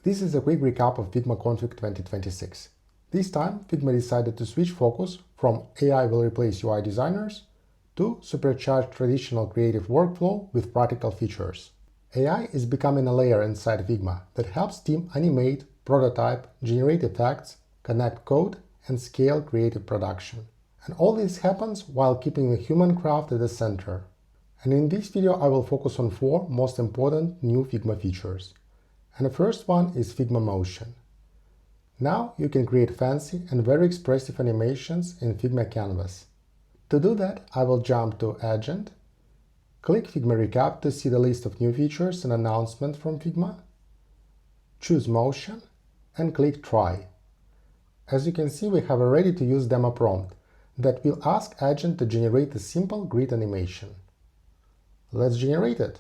This is a quick recap of Figma Config 2026. This time, Figma decided to switch focus from AI will replace UI designers to supercharge traditional creative workflow with practical features. AI is becoming a layer inside Figma that helps team animate, prototype, generate effects, connect code, and scale creative production. And all this happens while keeping the human craft at the center. And in this video, I will focus on 4 most important new Figma features. And the first one is Figma Motion. Now you can create fancy and very expressive animations in Figma Canvas. To do that, I will jump to Agent, click Figma Recap to see the list of new features and announcements from Figma, choose Motion, and click Try. As you can see, we have a ready-to-use demo prompt that will ask Agent to generate a simple grid animation. Let's generate it.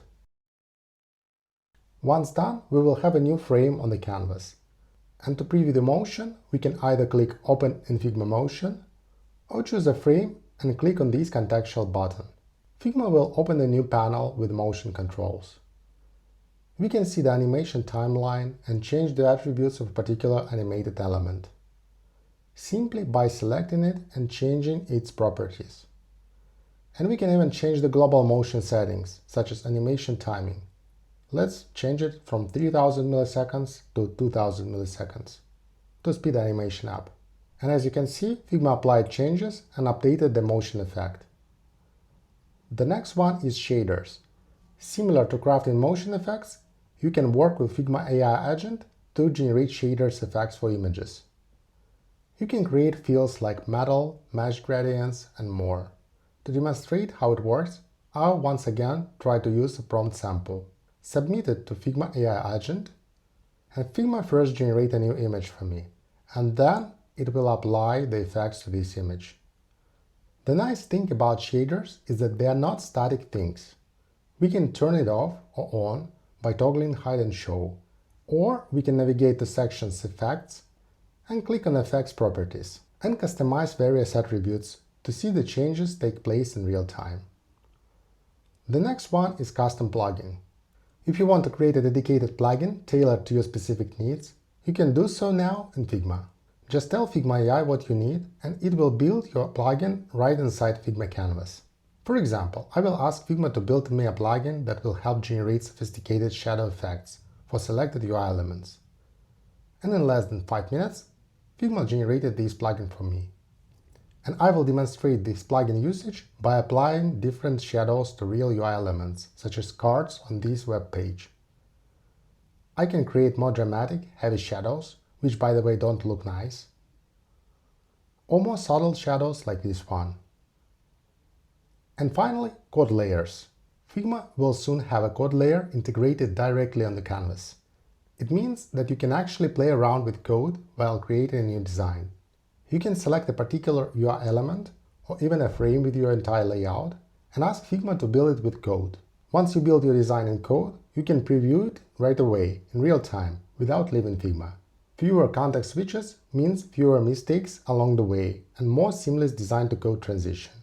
Once done, we will have a new frame on the canvas. And to preview the motion, we can either click Open in Figma Motion or choose a frame and click on this contextual button. Figma will open a new panel with motion controls. We can see the animation timeline and change the attributes of a particular animated element, simply by selecting it and changing its properties. And we can even change the global motion settings, such as animation timing. Let's change it from 3000 milliseconds to 2000 milliseconds to speed the animation up. And as you can see, Figma applied changes and updated the motion effect. The next one is shaders. Similar to crafting motion effects, you can work with Figma AI Agent to generate shaders effects for images. You can create fields like metal, mesh gradients, and more. To demonstrate how it works, I'll once again try to use a prompt sample. Submit it to Figma AI Agent, and Figma first generate a new image for me, and then it will apply the effects to this image. The nice thing about shaders is that they are not static things. We can turn it off or on by toggling Hide and Show, or we can navigate to sections Effects and click on Effects Properties and customize various attributes to see the changes take place in real time. The next one is Custom Plugin. If you want to create a dedicated plugin tailored to your specific needs, you can do so now in Figma. Just tell Figma AI what you need, and it will build your plugin right inside Figma Canvas. For example, I will ask Figma to build me a plugin that will help generate sophisticated shadow effects for selected UI elements. And in less than 5 minutes, Figma generated this plugin for me. And I will demonstrate this plugin usage by applying different shadows to real UI elements, such as cards on this web page. I can create more dramatic, heavy shadows, which by the way don't look nice, or more subtle shadows like this one. And finally, code layers. Figma will soon have a code layer integrated directly on the canvas. It means that you can actually play around with code while creating a new design. You can select a particular UI element or even a frame with your entire layout and ask Figma to build it with code. Once you build your design in code, you can preview it right away in real time without leaving Figma. Fewer context switches means fewer mistakes along the way and more seamless design-to-code transition.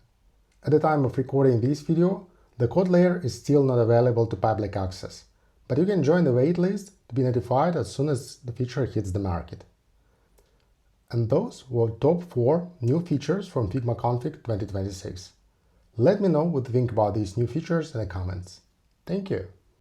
At the time of recording this video, the code layer is still not available to public access, but you can join the waitlist to be notified as soon as the feature hits the market. And those were top 4 new features from Figma Config 2026. Let me know what you think about these new features in the comments. Thank you!